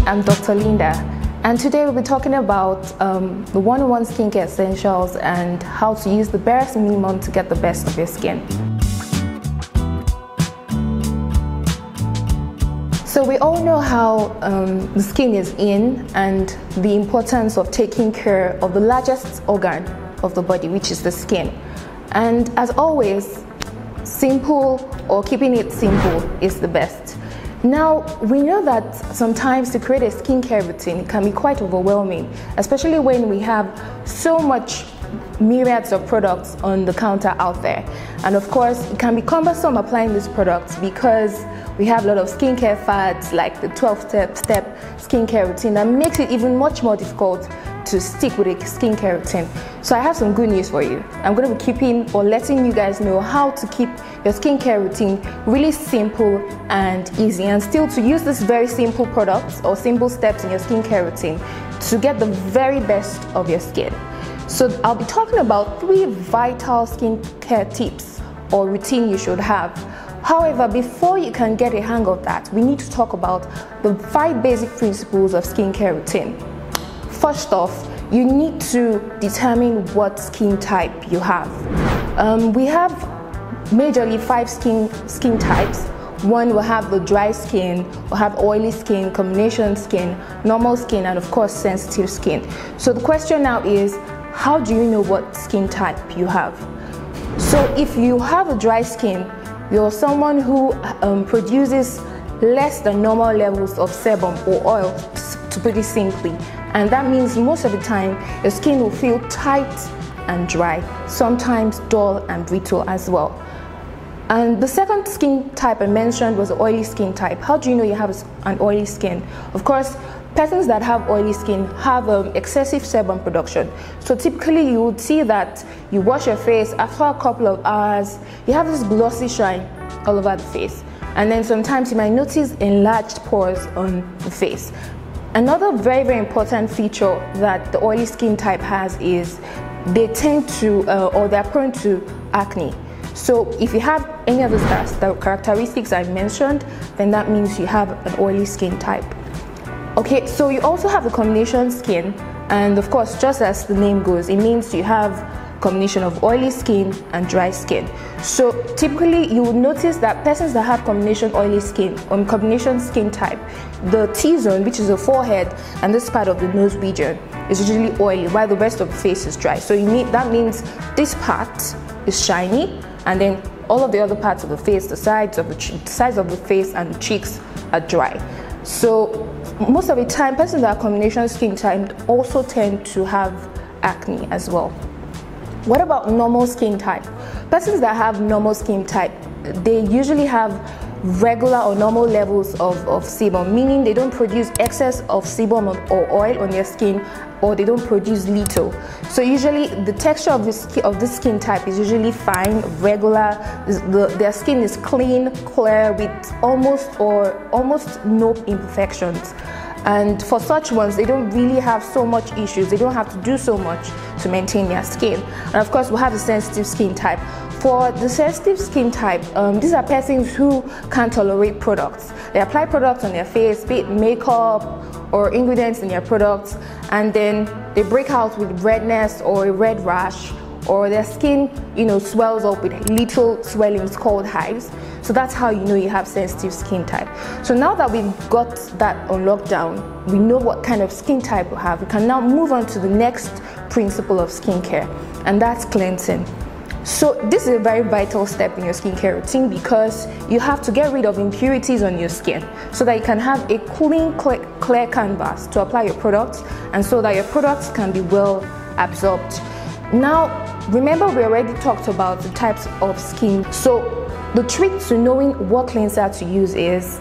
I'm Dr. Linda, and today we'll be talking about the 101 skincare essentials and how to use the Barest minimum to get the best of your skin. So we all know how the skin is in and the importance of taking care of the largest organ of the body, which is the skin. And as always, simple or keeping it simple is the best. Now, we know that sometimes to create a skincare routine can be quite overwhelming, especially when we have so much myriads of products on the counter out there. And of course, it can be cumbersome applying these products because we have a lot of skincare fads like the 12-step skincare routine that makes it even much more difficult to stick with a skincare routine. So I have some good news for you. I'm going to be keeping or letting you guys know how to keep your skincare routine really simple and easy, and still to use this very simple products or simple steps in your skincare routine to get the very best of your skin. So I'll be talking about 3 vital skincare tips or routine you should have. However, before you can get a hang of that, we need to talk about the 5 basic principles of skincare routine. First off, you need to determine what skin type you have. We have majorly 5 skin types. One will have the dry skin, will have oily skin, combination skin, normal skin, and of course sensitive skin. So the question now is, how do you know what skin type you have? So if you have a dry skin, you're someone who produces less than normal levels of sebum or oil, to put it simply. And that means most of the time your skin will feel tight and dry, sometimes dull and brittle as well. And the second skin type I mentioned was the oily skin type. How do you know you have an oily skin? Of course, persons that have oily skin have excessive sebum production. So typically you would see that you wash your face, after a couple of hours, you have this glossy shine all over the face. And then sometimes you might notice enlarged pores on the face. Another very important feature that the oily skin type has is they tend to, or they're prone to acne. So if you have any of the characteristics I mentioned, then that means you have an oily skin type. Okay, so you also have a combination skin, and of course, just as the name goes, it means you have combination of oily skin and dry skin. So typically you will notice that persons that have combination oily skin or combination skin type, the T-zone, which is the forehead and this part of the nose region, is usually oily while the rest of the face is dry. So that means this part is shiny, and then all of the other parts of the face, the sides of the face and the cheeks are dry. So most of the time, persons that are combination skin type also tend to have acne as well. What about normal skin type? Persons that have normal skin type, they usually have regular or normal levels of sebum, meaning they don't produce excess of sebum or oil on their skin, or they don't produce little. So usually the texture of this skin type is usually fine, regular. Their skin is clean, clear, with almost no imperfections. And for such ones, they don't really have so much issues. They don't have to do so much to maintain their skin. And of course, we have the sensitive skin type. For the sensitive skin type, these are persons who can't tolerate products. They apply products on their face, be it makeup or ingredients in their products, and then they break out with redness or a red rash, or their skin, swells up with little swellings called hives. So that's how you know you have sensitive skin type. So now that we've got that on lockdown, we know what kind of skin type we have. We can now move on to the next principle of skincare, and that's cleansing. So this is a very vital step in your skincare routine because you have to get rid of impurities on your skin so that you can have a clean, clear canvas to apply your products, and so that your products can be well absorbed. Now, remember we already talked about the types of skin. So the trick to knowing what cleanser to use is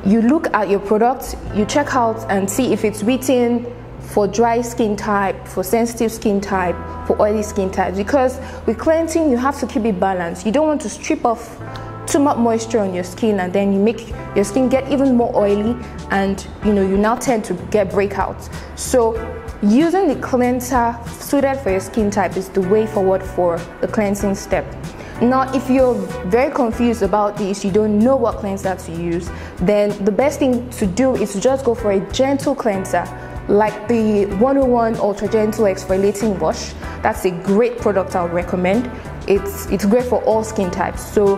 you look at your product, you check out and see if it's written for dry skin type, for sensitive skin type, for oily skin type, because with cleansing you have to keep it balanced. You don't want to strip off too much moisture on your skin and then you make your skin get even more oily, and you now tend to get breakouts. So using the cleanser suited for your skin type is the way forward for the cleansing step. Now, if you're very confused about this, you don't know what cleanser to use, then the best thing to do is to just go for a gentle cleanser like the 101 Ultra Gentle Exfoliating Wash. That's a great product I would recommend. It's great for all skin types. So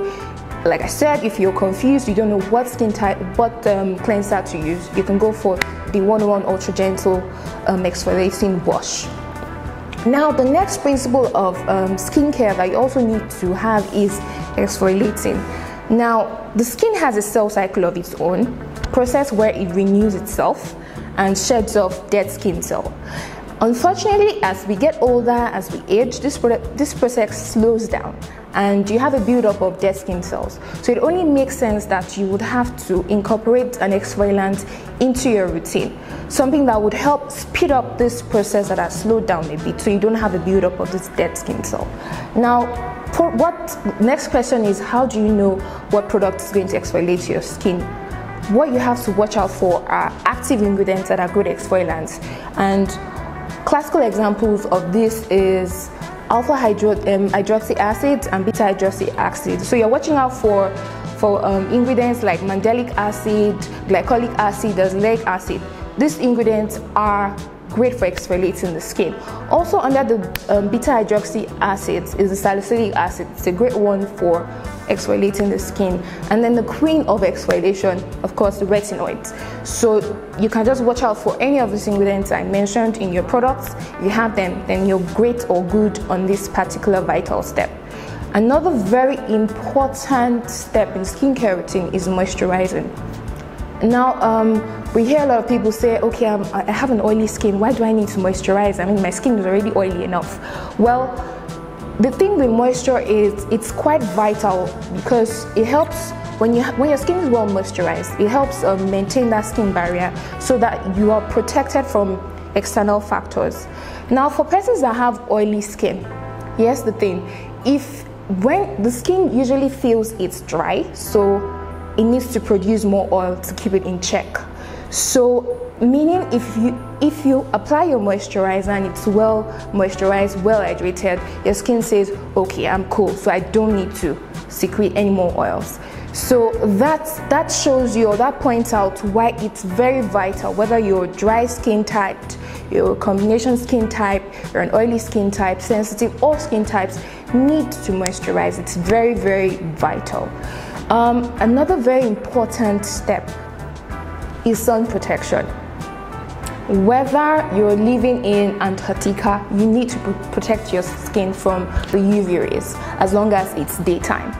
like I said, if you're confused, you don't know what skin type, what cleanser to use, you can go for the 101 Ultra Gentle Exfoliating Wash. Now, the next principle of skincare that you also need to have is exfoliating. Now, the skin has a cell cycle of its own, process where it renews itself and sheds off dead skin cells. Unfortunately, as we get older, as we age, this process slows down and you have a buildup of dead skin cells. So it only makes sense that you would have to incorporate an exfoliant into your routine, something that would help speed up this process that has slowed down a bit, so you don't have a buildup of this dead skin cell. Now, next question is, how do you know what product is going to exfoliate your skin? What you have to watch out for are active ingredients that are good exfoliants, and classical examples of this is alpha hydroxy acid and beta hydroxy acid. So you're watching out for ingredients like mandelic acid, glycolic acid, azelaic acid. These ingredients are great for exfoliating the skin. Also under the beta hydroxy acids is the salicylic acid. It's a great one for exfoliating the skin. And then the queen of exfoliation, of course, the retinoids. So you can just watch out for any of these ingredients I mentioned in your products. If you have them, then you're great or good on this particular vital step. Another very important step in skincare routine is moisturizing. Now, we hear a lot of people say, okay, I have an oily skin, why do I need to moisturize? I mean, my skin is already oily enough. Well, the thing with moisture is it's quite vital because it helps when your skin is well moisturized. It helps maintain that skin barrier so that you are protected from external factors. Now, for persons that have oily skin, here's the thing: when the skin usually feels it's dry, so it needs to produce more oil to keep it in check. So meaning if you apply your moisturizer and it's well moisturized, well hydrated, your skin says, okay, I'm cool, so I don't need to secrete any more oils. So that shows you, or that points out why it's very vital, whether you're dry skin type, you're a combination skin type, you're an oily skin type, sensitive, all skin types need to moisturize. It's very, very vital. Another very important step is sun protection. Whether you're living in Antarctica, you need to protect your skin from the UV rays as long as it's daytime.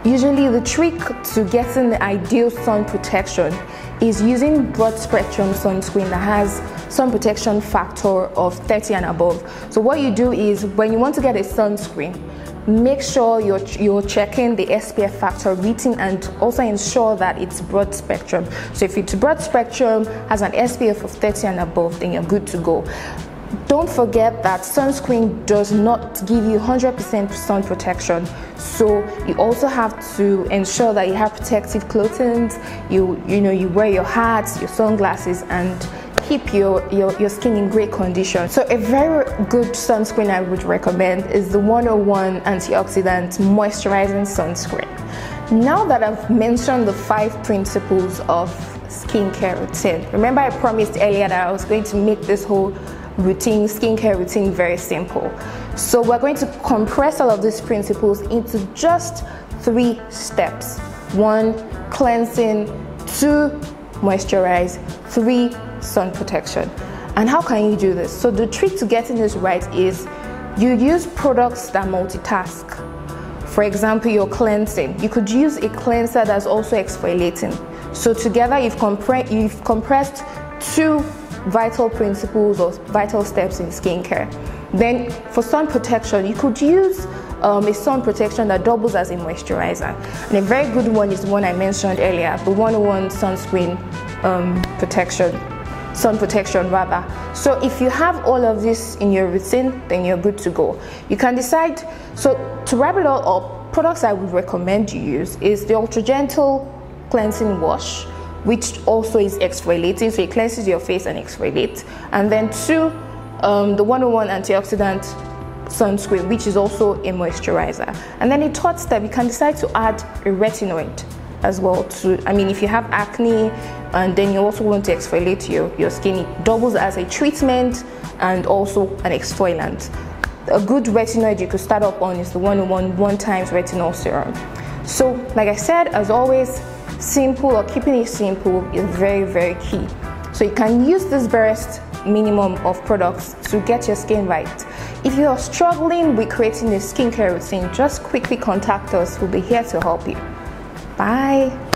Usually the trick to getting the ideal sun protection is using broad spectrum sunscreen that has sun protection factor of 30 and above. So what you do is, when you want to get a sunscreen, make sure you're checking the SPF factor rating and also ensure that it's broad spectrum. So if it's broad spectrum, has an SPF of 30 and above, then you're good to go. Don't forget that sunscreen does not give you 100% sun protection. So you also have to ensure that you have protective clothing, you wear your hats, your sunglasses, and keep your skin in great condition. So a very good sunscreen I would recommend is the 101 Antioxidant Moisturizing Sunscreen. Now that I've mentioned the 5 principles of skincare routine, remember I promised earlier that I was going to make this whole skincare routine very simple. So we're going to compress all of these principles into just 3 steps. 1, cleansing. 2, moisturize. 3, sun protection. And how can you do this? So the trick to getting this right is you use products that multitask. For example, your cleansing. You could use a cleanser that's also exfoliating. So together you've compressed 2 vital principles or vital steps in skincare. Then for sun protection, you could use a sun protection that doubles as a moisturizer. And a very good one is the one I mentioned earlier, the 101 sunscreen sun protection rather. So if you have all of this in your routine, then you're good to go. You can decide. So to wrap it all up, products I would recommend you use is the Ultra Gentle Cleansing Wash, which also is exfoliating, so it cleanses your face and exfoliates. And then 2, the 101 Antioxidant sunscreen, which is also a moisturizer. And then the third step, you can decide to add a retinoid as well if you have acne and then you also want to exfoliate your skin, it doubles as a treatment and also an exfoliant. A good retinoid you could start up on is the 101 times retinol serum. So like I said, as always, simple or keeping it simple is very, very key. So you can use this Barest minimum of products to get your skin right. If you are struggling with creating a skincare routine, just quickly contact us. We'll be here to help you. Bye.